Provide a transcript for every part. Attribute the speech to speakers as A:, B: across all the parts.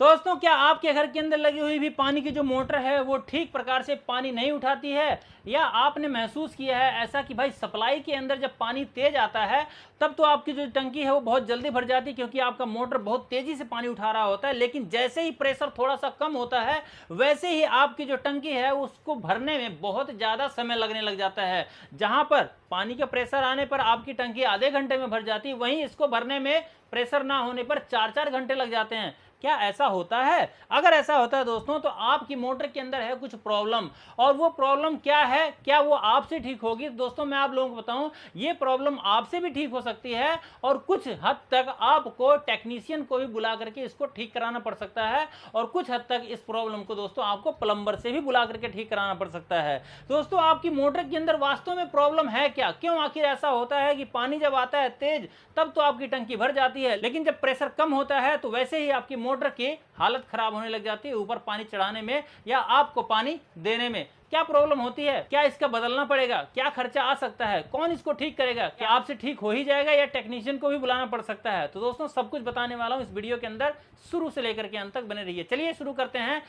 A: दोस्तों, क्या आपके घर के अंदर लगी हुई भी पानी की जो मोटर है वो ठीक प्रकार से पानी नहीं उठाती है, या आपने महसूस किया है ऐसा कि भाई सप्लाई के अंदर जब पानी तेज आता है तब तो आपकी जो टंकी है वो बहुत जल्दी भर जाती है, क्योंकि आपका मोटर बहुत तेजी से पानी उठा रहा होता है, लेकिन जैसे ही प्रेशर थोड़ा सा कम होता है वैसे ही आपकी जो टंकी है उसको भरने में बहुत ज़्यादा समय लगने लग जाता है। जहां पर पानी का प्रेशर आने पर आपकी टंकी आधे घंटे में भर जाती है, वहीं इसको भरने में प्रेशर ना होने पर 4-4 घंटे लग जाते हैं। क्या ऐसा होता है? अगर ऐसा होता है दोस्तों तो आपकी मोटर के अंदर है कुछ प्रॉब्लम, और वो प्रॉब्लम क्या है, क्या वो आपसे ठीक होगी? दोस्तों, मैं आप लोगों को बताऊं, ये प्रॉब्लम आपसे भी ठीक हो सकती है और कुछ हद तक आपको टेक्नीशियन को भी बुला करके इसको ठीक कराना पड़ सकता है, और कुछ हद तक इस प्रॉब्लम को दोस्तों आपको प्लम्बर से भी बुला करके ठीक कराना पड़ सकता है। दोस्तों, आपकी मोटर के अंदर वास्तव में प्रॉब्लम है क्या? क्यों आखिर ऐसा होता है कि पानी जब आता है तेज तब तो आपकी टंकी भर जाती है, लेकिन जब प्रेशर कम होता है तो वैसे ही आपकी मोटर की हालत खराब होने लग जाती है ऊपर पानी चढ़ाने में या आपको पानी देने में? क्या प्रॉब्लम होती है? क्या इसका बदलना पड़ेगा? क्या खर्चा आ सकता है? कौन इसको ठीक करेगा? क्या आपसे ठीक हो ही जाएगा या टेक्नीशियन को भी बुलाना पड़ सकता है? तो दोस्तों, सब कुछ बताने वाला हूं इस वीडियो के अंदर, शुरू से लेकर के अंत तक बने रहिए। चलिए शुरू करते हैं।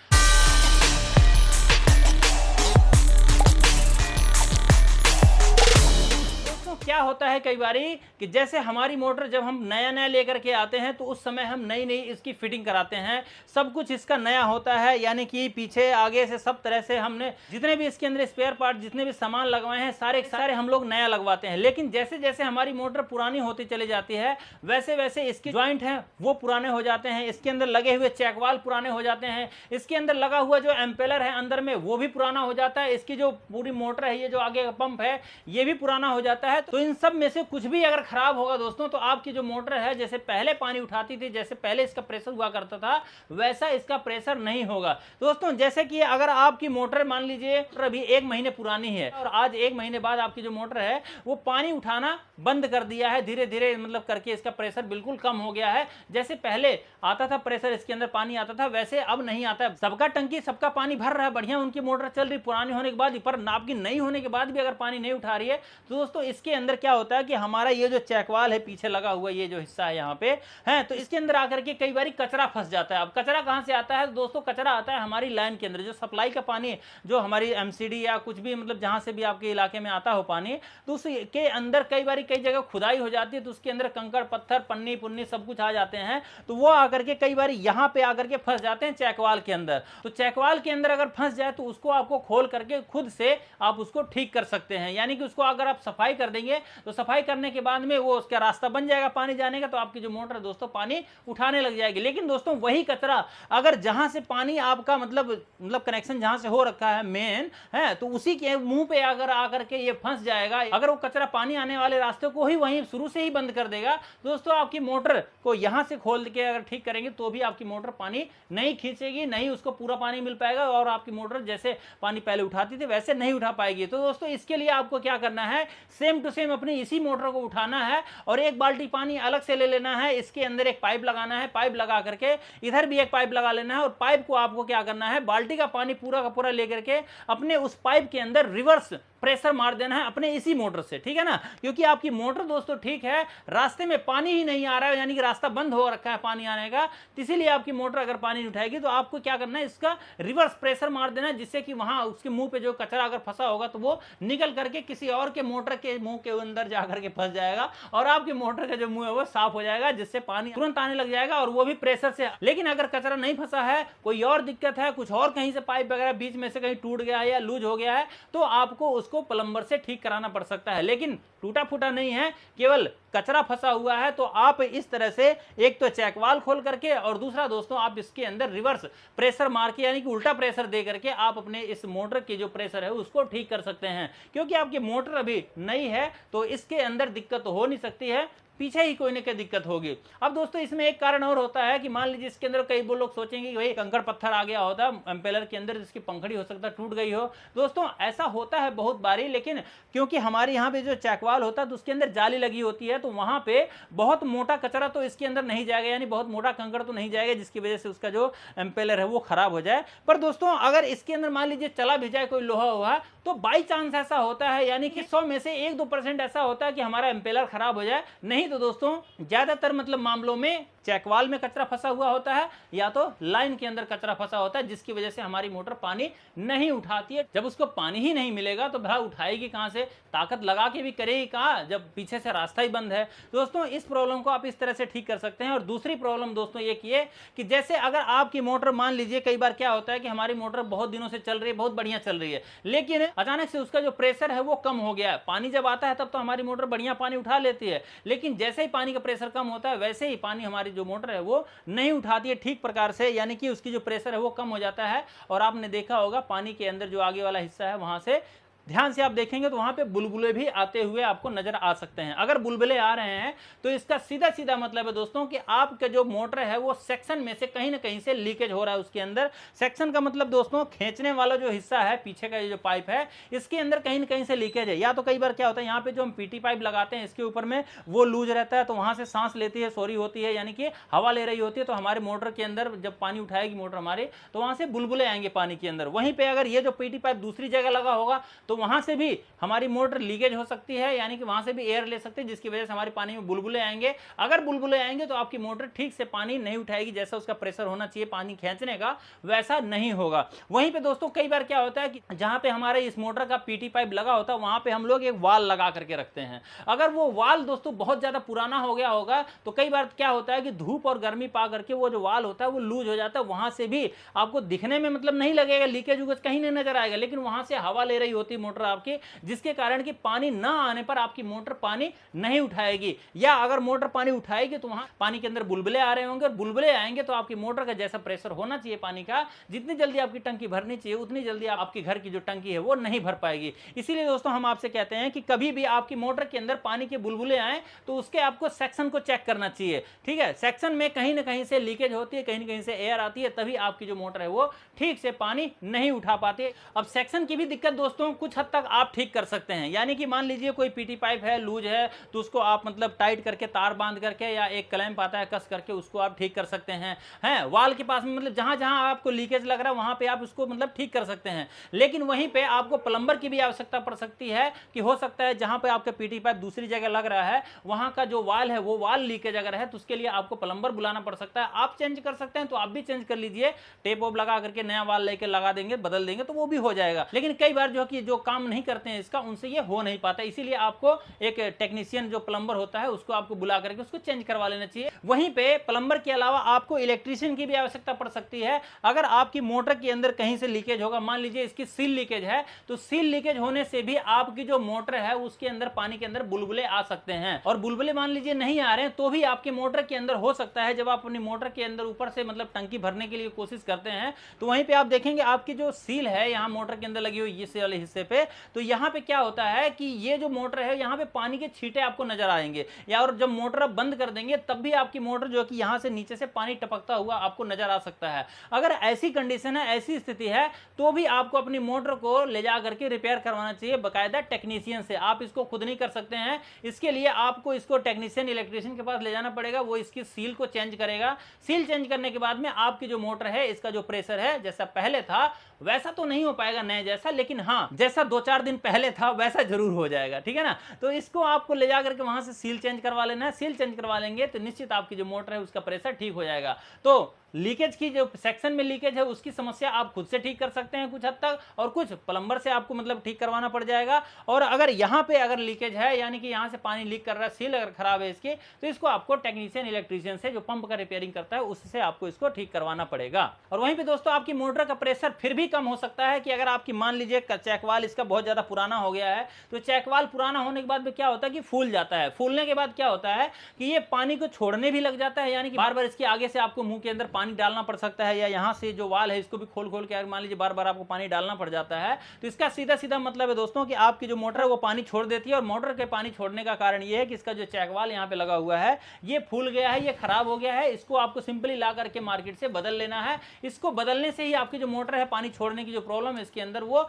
A: क्या होता है कई बारी कि जैसे हमारी मोटर जब हम नया नया लेकर के आते हैं तो उस समय हम नई नई इसकी फिटिंग कराते हैं, सब कुछ इसका नया होता है, यानी कि पीछे आगे से सब तरह से हमने जितने भी इसके अंदर स्पेयर पार्ट जितने भी सामान लगवाए हैं सारे सारे हम लोग नया लगवाते हैं। लेकिन जैसे जैसे हमारी मोटर पुरानी होती चली जाती है वैसे वैसे इसके जॉइंट हैं वो पुराने हो जाते हैं, इसके अंदर लगे हुए चेकवाल पुराने हो जाते हैं, इसके अंदर लगा हुआ जो एम्पेलर है अंदर में वो भी पुराना हो जाता है, इसकी जो पूरी मोटर है, ये जो आगे का पंप है ये भी पुराना हो जाता है। तो इन सब में से कुछ भी अगर खराब होगा दोस्तों तो आपकी जो मोटर है जैसे पहले पानी उठाती थी, जैसे पहले इसका प्रेशर हुआ करता था वैसा इसका प्रेशर नहीं होगा। दोस्तों, जैसे कि अगर आपकी मोटर मान लीजिए अभी 1 महीने पुरानी है और आज 1 महीने बाद आपकी जो मोटर है वो पानी उठाना बंद कर दिया है, धीरे धीरे मतलब करके इसका प्रेशर बिल्कुल कम हो गया है। जैसे पहले आता था प्रेशर इसके अंदर पानी आता था वैसे अब नहीं आता है। सबका टंकी सबका पानी भर रहा है, बढ़िया उनकी मोटर चल रही पुरानी होने के बाद, पर आपकी नई होने के बाद भी अगर पानी नहीं उठा रही है तो दोस्तों इसके अंदर क्या होता है कि हमारा ये जो चेकवाल है पीछे लगा हुआ ये जो हिस्सा है यहाँ पे है, तो इसके अंदर आकर के कई बार कचरा फंस जाता है। अब कचरा कहां से आता है दोस्तों? कचरा आता है हमारी लाइन के अंदर, जो सप्लाई का पानी जो हमारी एमसीडी या कुछ भी मतलब जहां से भी आपके इलाके में आता हो पानी, तो उसके अंदर कई बार कई जगह खुदाई हो जाती है तो उसके अंदर कंकड़ पत्थर पन्नी पुन्नी सब कुछ आ जाते हैं, तो वो आकर के कई बार यहाँ पे आकर के फंस जाते हैं चेकवाल के अंदर। तो चेकवाल के अंदर अगर फंस जाए तो उसको आपको खोल करके खुद से आप उसको ठीक कर सकते हैं, यानी कि उसको अगर आप सफाई कर देंगे तो सफाई करने के बाद में वो उसका रास्ता बन जाएगा पानी जाने का, तो आपकी जो मोटर दोस्तों पानी उठाने लग जाएगी। लेकिन दोस्तों वही कचरा अगर जहां से पानी आपका मतलब कनेक्शन जहां से हो रखा है मेन है, तो उसी के मुंह पे अगर आकर के ये फंस जाएगा, अगर वो कचरा पानी आने वाले रास्ते को ही वहीं शुरू से ही बंद कर देगा दोस्तों, आपकी मोटर को यहां से खोल के अगर ठीक करेंगे तो भी आपकी मोटर पानी नहीं खींचेगी, नहीं उसको पूरा पानी मिल पाएगा और आपकी मोटर जैसे पानी पहले उठाती थी वैसे नहीं उठा पाएगी। तो दोस्तों इसके लिए आपको क्या करना है, सेम टू सेम अपनी इसी मोटर को उठाना है और एक बाल्टी पानी अलग से ले लेना है, इसके अंदर एक पाइप लगाना है, पाइप लगा करके इधर भी एक पाइप लगा लेना है और पाइप को आपको क्या करना है, बाल्टी का पानी पूरा का पूरा लेकर के अपने उस पाइप के अंदर रिवर्स प्रेशर मार देना है अपने इसी मोटर से, ठीक है ना? क्योंकि आपकी मोटर दोस्तों ठीक है, रास्ते में पानी ही नहीं आ रहा है, यानी कि रास्ता बंद हो रखा है पानी आने का, तो इसीलिए आपकी मोटर अगर पानी नहीं उठाएगी तो आपको क्या करना है, इसका रिवर्स प्रेशर मार देना है, जिससे कि वहां उसके मुंह पे जो कचरा अगर फंसा होगा तो वो निकल करके किसी और के मोटर के मुंह के अंदर जाकर के फंस जाएगा और आपकी मोटर का जो मुंह है वो साफ हो जाएगा, जिससे पानी तुरंत आने लग जाएगा और वो भी प्रेशर से। लेकिन अगर कचरा नहीं फंसा है, कोई और दिक्कत है, कुछ और कहीं से पाइप वगैरह बीच में से कहीं टूट गया है या लूज हो गया है, तो आपको उसको प्लम्बर से ठीक कराना पड़ सकता है। लेकिन टूटा फूटा नहीं है, केवल कचरा फंसा हुआ है, तो आप इस तरह से एक तो चेकवाल खोल करके और दूसरा दोस्तों आप इसके अंदर रिवर्स प्रेशर मार के यानी कि उल्टा प्रेशर दे करके आप अपने इस मोटर की जो प्रेशर है उसको ठीक कर सकते हैं। क्योंकि आपकी मोटर अभी नई है तो इसके अंदर दिक्कत तो हो नहीं सकती है, पीछे ही कोई ना कोई दिक्कत होगी। अब दोस्तों इसमें एक कारण और होता है कि मान लीजिए इसके अंदर कई वो लोग सोचेंगे कि भाई कंकड़ पत्थर आ गया होता एम्पेलर के अंदर, जिसकी पंखड़ी हो सकता है टूट गई हो। दोस्तों ऐसा होता है बहुत बारी, लेकिन क्योंकि हमारे यहाँ पे जो चेकवाल होता है तो उसके अंदर जाली लगी होती है, तो वहां पे बहुत मोटा कचरा तो इसके अंदर नहीं जाएगा, यानी बहुत मोटा कंकड़ तो नहीं जाएगा जिसकी वजह से उसका जो एम्पेलर है वो खराब हो जाए। पर दोस्तों अगर इसके अंदर मान लीजिए चला भी जाए कोई लोहा हुआ, तो बाई चांस ऐसा होता है, यानी कि 100 में से 1-2% ऐसा होता है कि हमारा एम्पेलर खराब हो जाए, नहीं तो दोस्तों ज्यादातर मतलब मामलों में चेक वाल में कचरा फंसा हुआ होता है या तो लाइन के अंदर कचरा फंसा होता है, जिसकी वजह से हमारी मोटर पानी नहीं उठाती है। जब उसको पानी ही नहीं मिलेगा तो भला उठाएगी कहां से, ताकत लगा के भी करेगी कहां जब पीछे से रास्ता ही बंद है। दोस्तों इस प्रॉब्लम को आप इस तरह से ठीक कर सकते हैं। और दूसरी प्रॉब्लम दोस्तों ये की कि जैसे अगर आपकी मोटर, मान लीजिए कई बार क्या होता है कि हमारी मोटर बहुत दिनों से चल रही है, बहुत बढ़िया चल रही है, लेकिन अचानक से उसका जो प्रेशर है वो कम हो गया है। पानी जब आता है तब तो हमारी मोटर बढ़िया पानी उठा लेती है, लेकिन जैसे ही पानी का प्रेशर कम होता है वैसे ही पानी हमारी जो मोटर है वो नहीं उठाती है ठीक प्रकार से, यानी कि उसकी जो प्रेशर है वो कम हो जाता है। और आपने देखा होगा पानी के अंदर जो आगे वाला हिस्सा है वहां से ध्यान से आप देखेंगे तो वहां पे बुलबुले भी आते हुए आपको नजर आ सकते हैं। अगर बुलबुले आ रहे हैं तो इसका सीधा सीधा मतलब है दोस्तों कि आपका जो मोटर है वो सेक्शन में से कहीं ना कहीं से लीकेज हो रहा है। उसके अंदर सेक्शन का मतलब दोस्तों खींचने वाला जो हिस्सा है, पीछे का जो पाइप है, इसके अंदर कहीं ना कहीं से लीकेज है। या तो कई बार क्या होता है, यहाँ पे जो हम पीटी पाइप लगाते हैं इसके ऊपर में वो लूज रहता है, तो वहां से सांस लेती है, सॉरी होती है, यानी कि हवा ले रही होती है, तो हमारे मोटर के अंदर जब पानी उठाएगी मोटर हमारे, तो वहां से बुलबुले आएंगे पानी के अंदर। वहीं पे अगर ये जो पीटी पाइप दूसरी जगह लगा होगा तो वहां से भी हमारी मोटर लीकेज हो सकती है, यानी कि वहां से भी एयर ले सकती है, जिसकी वजह से हमारे पानी में बुलबुले आएंगे। अगर बुलबुले आएंगे तो आपकी मोटर ठीक से पानी नहीं उठाएगी, जैसा उसका प्रेशर होना चाहिए पानी खींचने का वैसा नहीं होगा। वहीं पे दोस्तों कई बार क्या होता है कि जहां पे हमारे इस मोटर का पीटी पाइप लगा होता है वहां पे हम लोग एक वाल लगा करके रखते हैं। अगर वो वाल दोस्तों बहुत ज्यादा पुराना हो गया होगा तो कई बार क्या होता है कि धूप और गर्मी पा करके वो जो वाल होता है वो लूज हो जाता है। वहां से भी आपको दिखने में मतलब नहीं लगेगा, लीकेज उगेज कहीं नहीं नजर आएगा, लेकिन वहां से हवा ले रही होती मोटर आपकी, जिसके कारण कि पानी ना आने पर आपकी मोटर पानी नहीं उठाएगी। या अगर मोटर पानी उठाएगी तो वहां पानी के अंदर बुलबुले आ रहे होंगे, और बुलबुले आएंगे तो आपकी मोटर का जैसा प्रेशर होना चाहिए पानी का, जितनी जल्दी आपकी टंकी भरनी चाहिए उतनी जल्दी आपके घर की जो टंकी है वो नहीं भर पाएगी। इसीलिए दोस्तों हम आपसे कहते हैं कि कभी भी आपकी मोटर के अंदर पानी के बुलबुले आए तो उसके आपको सेक्शन को चेक करना चाहिए। ठीक है, सेक्शन में कहीं ना कहीं से लीकेज होती है, कहीं ना कहीं से एयर आती है, तभी आपकी जो मोटर है वो ठीक से पानी नहीं उठा पाती। अब सेक्शन की भी दिक्कत दोस्तों कुछ हद तक आप ठीक कर सकते हैं, यानी कि मान लीजिए कोई पीटी पाइप है लूज है तो उसको आप मतलब टाइट करके तार बांध करके या एक क्लैंप आता है कस करके उसको आप ठीक कर सकते हैं। वाल के पास में मतलब जहां जहां आपको लीकेज लग रहा है वहां पे आप उसको मतलब ठीक कर सकते हैं। लेकिन वहीं पे आपको प्लम्बर की भी आवश्यकता पड़ सकती है कि हो सकता है जहां पे आपका पीटी पाइप दूसरी जगह लग रहा है वहां का जो वाल है वो वाल लीकेज अगर है तो उसके लिए आपको प्लम्बर बुलाना पड़ सकता है। आप चेंज कर सकते हैं तो आप भी चेंज कर लीजिए, टेप वोप लगा करके नया वाल लेके लगा देंगे, बदल देंगे तो वो भी हो जाएगा। लेकिन कई बार जो कि जो काम नहीं करते हैं इसका, उनसे ये हो नहीं पाता, इसीलिए आपको एक टेक्नीशियन जो प्लम्बर होता है उसको आपको बुला करके उसको चेंज करवा लेना चाहिए। वहीं पे प्लम्बर के अलावा आपको इलेक्ट्रीशियन की भी आवश्यकता पड़ सकती है। अगर आपकी मोटर के अंदर कहीं से लीकेज होगा, मान लीजिए इसकी सील लीकेज है, तो सील लीकेज होने से भी आपकी जो मोटर है उसके अंदर पानी के अंदर बुलबुले आ सकते हैं। और बुलबुले मान लीजिए नहीं आ रहे हैं तो भी आपकी मोटर के अंदर हो सकता है, जब आप अपनी मोटर के अंदर ऊपर से मतलब टंकी भरने के लिए कोशिश करते हैं तो वहीं पे आप देखेंगे आपकी जो सील है यहाँ मोटर के अंदर लगी हुई इस वाले हिस्से पे, तो यहाँ पे क्या होता है कि ये जो मोटर है यहाँ पे पानी के छींटे आपको नजर आएंगे, या और जब मोटर आप बंद कर देंगे तब भी आपकी मोटर जो कि यहाँ से नीचे से पानी टपकता हुआ आपको नजर आ सकता है। अगर ऐसी कंडीशन है, ऐसी स्थिति है, तो भी आपको अपनी मोटर को ले जा करके रिपेयर करवाना चाहिए बाकायदा टेक्नीशियन से। आप इसको खुद नहीं कर सकते हैं, इसके लिए आपको इसको टेक्नीशियन इलेक्ट्रीशियन के पास ले जाना पड़ेगा, वो इसकी सील को चेंज करेगा। सील चेंज करने के बाद में आपकी जो मोटर है इसका जो प्रेशर है जैसा पहले था वैसा तो नहीं हो पाएगा नए जैसा, लेकिन हाँ जैसा 2-4 दिन पहले था वैसा जरूर हो जाएगा। ठीक है ना, तो इसको आपको ले जाकर के वहां से सील चेंज करवा लेना है। सील चेंज करवा लेंगे तो निश्चित आपकी जो मोटर है उसका प्रेशर ठीक हो जाएगा। तो लीकेज की जो सेक्शन में लीकेज है उसकी समस्या आप खुद से ठीक कर सकते हैं कुछ हद तक, और कुछ प्लम्बर से आपको मतलब ठीक करवाना पड़ जाएगा। और अगर यहाँ पे अगर लीकेज है, यानी कि यहाँ से पानी लीक कर रहा है, सील अगर खराब है इसकी, तो इसको आपको टेक्नीशियन इलेक्ट्रीशियन से जो पंप का रिपेयरिंग करता है उससे आपको इसको ठीक करवाना पड़ेगा। और वहीं पे दोस्तों आपकी मोटर का प्रेशर फिर भी कम हो सकता है कि अगर आपकी मान लीजिए चेकवाल इसका बहुत ज्यादा पुराना हो गया है, तो चेकवाल पुराना होने के बाद में क्या होता है कि फूल जाता है। फूलने के बाद क्या होता है कि ये पानी को छोड़ने भी लग जाता है, यानी कि बार बार इसके आगे से आपको मुंह के अंदर पानी डालना पड़ सकता है, या यहाँ से जो वाल है इसको भी खोल खोल के मान लीजिए बार बार आपको पानी डालना पड़ जाता है। तो इसका सीधा सीधा मतलब है दोस्तों कि आपकी जो मोटर है वो पानी छोड़ देती है, और मोटर के पानी छोड़ने का कारण ये है कि इसका जो चेकवाल यहाँ पे लगा हुआ है ये फूल गया है, ये खराब हो गया है। इसको आपको सिंपली ला करके मार्केट से बदल लेना है। इसको बदलने से ही आपकी जो मोटर है पानी छोड़ने की जो प्रॉब्लम है इसके अंदर वो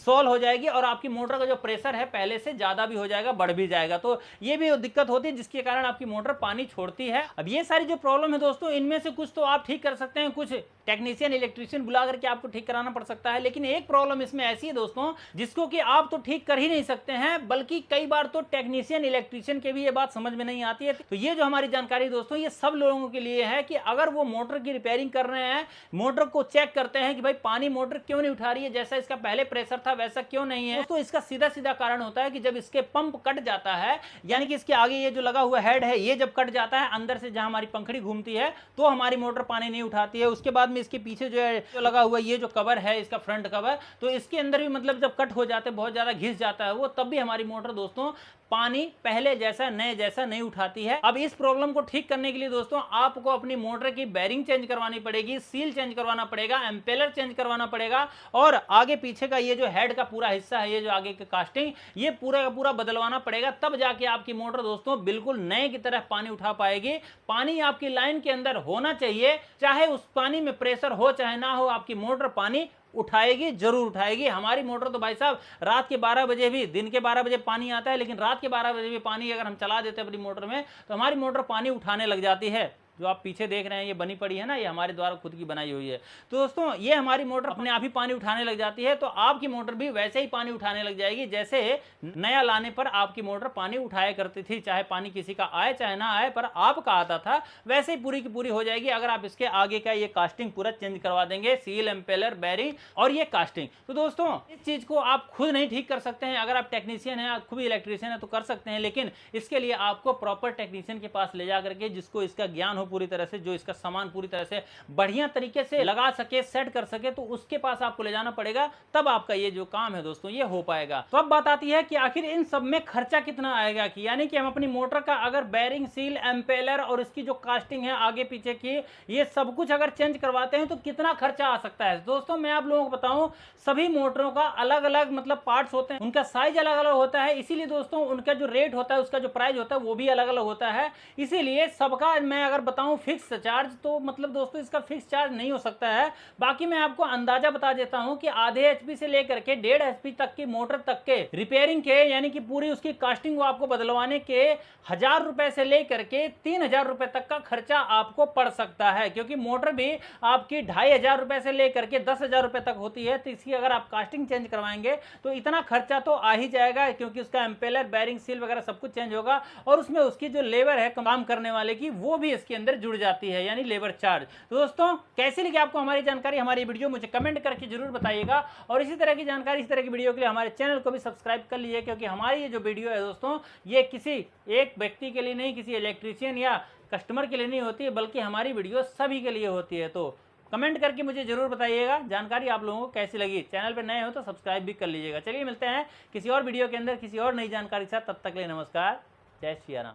A: सॉल्व हो जाएगी, और आपकी मोटर का जो प्रेशर है पहले से ज्यादा भी हो जाएगा, बढ़ भी जाएगा। तो ये भी दिक्कत होती है जिसके कारण आपकी मोटर पानी छोड़ती है। अब ये सारी जो प्रॉब्लम है दोस्तों इनमें से कुछ तो आप ठीक ठीक कर सकते हैं, कुछ टेक्नीशियन इलेक्ट्रीशियन बुला करके आपको ठीक कराना पड़ सकता है। लेकिन एक प्रॉब्लम इसमें ऐसी है दोस्तों, जिसको कि आप तो ठीक कर ही नहीं सकते हैं, बल्कि कई बार तो टेक्नीशियन इलेक्ट्रीशियन के भी ये बात समझ में नहीं आती है। तो ये जो हमारी जानकारी दोस्तों, ये सब लोगों के लिए है कि अगर वो मोटर की रिपेयरिंग कर रहे हैं, मोटर को चेक करते हैं कि भाई पानी मोटर क्यों नहीं उठा रही है, जैसा इसका पहले प्रेशर था वैसा क्यों नहीं है। तो इसका सीधा सीधा कारण होता है कि जब इसके पंप कट जाता है, यानी कि इसके आगे ये जो लगा हुआ हेड है, ये जब कट जाता है अंदर से, जहां हमारी पंखड़ी घूमती है, तो हमारी मोटर पानी नहीं उठाती है। उसके बाद में इसके पीछे जो है जो लगा हुआ ये जो कवर है, इसका फ्रंट कवर, तो इसके अंदर भी मतलब जब कट हो जाते हैं, बहुत ज्यादा घिस जाता है वो, तब भी हमारी मोटर दोस्तों पानी पहले जैसा नए जैसा नहीं उठाती है। अब इस प्रॉब्लम को ठीक करने के लिए दोस्तों आपको अपनी मोटर की बेरिंग चेंज करवानी पड़ेगी, सील चेंज करवाना पड़ेगा, एम्पेलर चेंज करवाना पड़ेगा, और आगे पीछे का ये जो हेड का पूरा हिस्सा है, ये जो आगे का कास्टिंग, ये पूरा का पूरा बदलवाना पड़ेगा। तब जाके आपकी मोटर दोस्तों बिल्कुल नए की तरह पानी उठा पाएगी। पानी आपकी लाइन के अंदर होना चाहिए, चाहे उस पानी में प्रेशर हो चाहे ना हो, आपकी मोटर पानी उठाएगी, जरूर उठाएगी। हमारी मोटर तो भाई साहब रात के 12 बजे भी, दिन के 12 बजे पानी आता है, लेकिन रात के 12 बजे भी पानी अगर हम चला देते हैं अपनी मोटर में, तो हमारी मोटर पानी उठाने लग जाती है। जो आप पीछे देख रहे हैं ये बनी पड़ी है ना, ये हमारे द्वारा खुद की बनाई हुई है। तो दोस्तों ये हमारी मोटर अपने आप ही पानी उठाने लग जाती है। तो आपकी मोटर भी वैसे ही पानी उठाने लग जाएगी जैसे नया लाने पर आपकी मोटर पानी उठाया करती थी, चाहे पानी किसी का आए चाहे ना आए, पर आपका आता था, वैसे ही पूरी की पूरी हो जाएगी अगर आप इसके आगे का ये कास्टिंग पूरा चेंज करवा देंगे, सील, एम्पेलर, बेरिंग और ये कास्टिंग। तो दोस्तों इस चीज को आप खुद नहीं ठीक कर सकते हैं। अगर आप टेक्नीशियन हैं, आप खुद इलेक्ट्रीशियन है तो कर सकते हैं, लेकिन इसके लिए आपको प्रॉपर टेक्नीशियन के पास ले जा करके, जिसको इसका ज्ञान हो पूरी तरह से, जो इसका सामान पूरी तरह से बढ़िया तरीके से लगा सके, सेट कर सके, तो उसके पास आपको ले जाना पड़ेगा। तब आपका ये जो काम है दोस्तों ये हो पाएगा। तो अब बात आती है कि आखिर इन सब में खर्चा कितना आएगा, कि यानी कि हम अपनी मोटर का अगर बेरिंग, सील, एम्पेलर और इसकी जो कास्टिंग है आगे पीछे की, ये सब कुछ अगर चेंज करवाते हैं तो कितना खर्चा आ सकता है। दोस्तों मैं आप लोगों को बताऊं, सभी मोटरों का अलग अलग मतलब पार्ट्स होते हैं, उनका साइज अलग अलग होता है, इसीलिए दोस्तों उनका जो रेट होता है, उसका जो प्राइस होता है वो भी अलग अलग होता है। इसीलिए सबका मैं अगर बताऊं फिक्स चार्ज, तो मतलब दोस्तों इसका फिक्स चार्ज नहीं हो सकता है। बाकी मैं आपको अंदाजा बता देता हूं कि आधे एचपी से लेकर के 1.5 एचपी तक की मोटर तक के रिपेयरिंग के, यानी कि पूरी उसकी कास्टिंग को आपको बदलवाने के 1000 रुपए से लेकर के 3000 रुपए तक का खर्चा आपको पड़ सकता है, क्योंकि मोटर भी आपकी 2500 रुपए से लेकर के 10,000 रुपए तक होती है। तो इसकी अगर आप कास्टिंग चेंज करवाएंगे तो इतना खर्चा तो आ ही जाएगा, क्योंकि उसका एम्पेलर, बेरिंग, सील वगैरह सब कुछ चेंज होगा, और उसमें उसकी जो लेबर है काम करने वाले की, वो भी इसके अंदर जुड़ जाती है, यानी लेबर चार्ज। तो दोस्तों कैसी लगी आपको हमारी जानकारी, हमारी वीडियो, मुझे कमेंट करके जरूर बताइएगा। और इसी तरह की जानकारी, इस तरह की वीडियो के लिए हमारे चैनल को भी सब्सक्राइब कर लीजिए, क्योंकि हमारी ये जो वीडियो है दोस्तों, ये किसी एक व्यक्ति के लिए नहीं, किसी इलेक्ट्रीशियन या कस्टमर के लिए नहीं होती है, बल्कि हमारी वीडियो सभी के लिए होती है। तो कमेंट करके मुझे जरूर बताइएगा जानकारी आप लोगों को कैसी लगी। चैनल पर नए हो तो सब्सक्राइब भी कर लीजिएगा। चलिए मिलते हैं किसी और वीडियो के अंदर किसी और नई जानकारी के साथ, तब तक के लिए नमस्कार, जय श्री राम।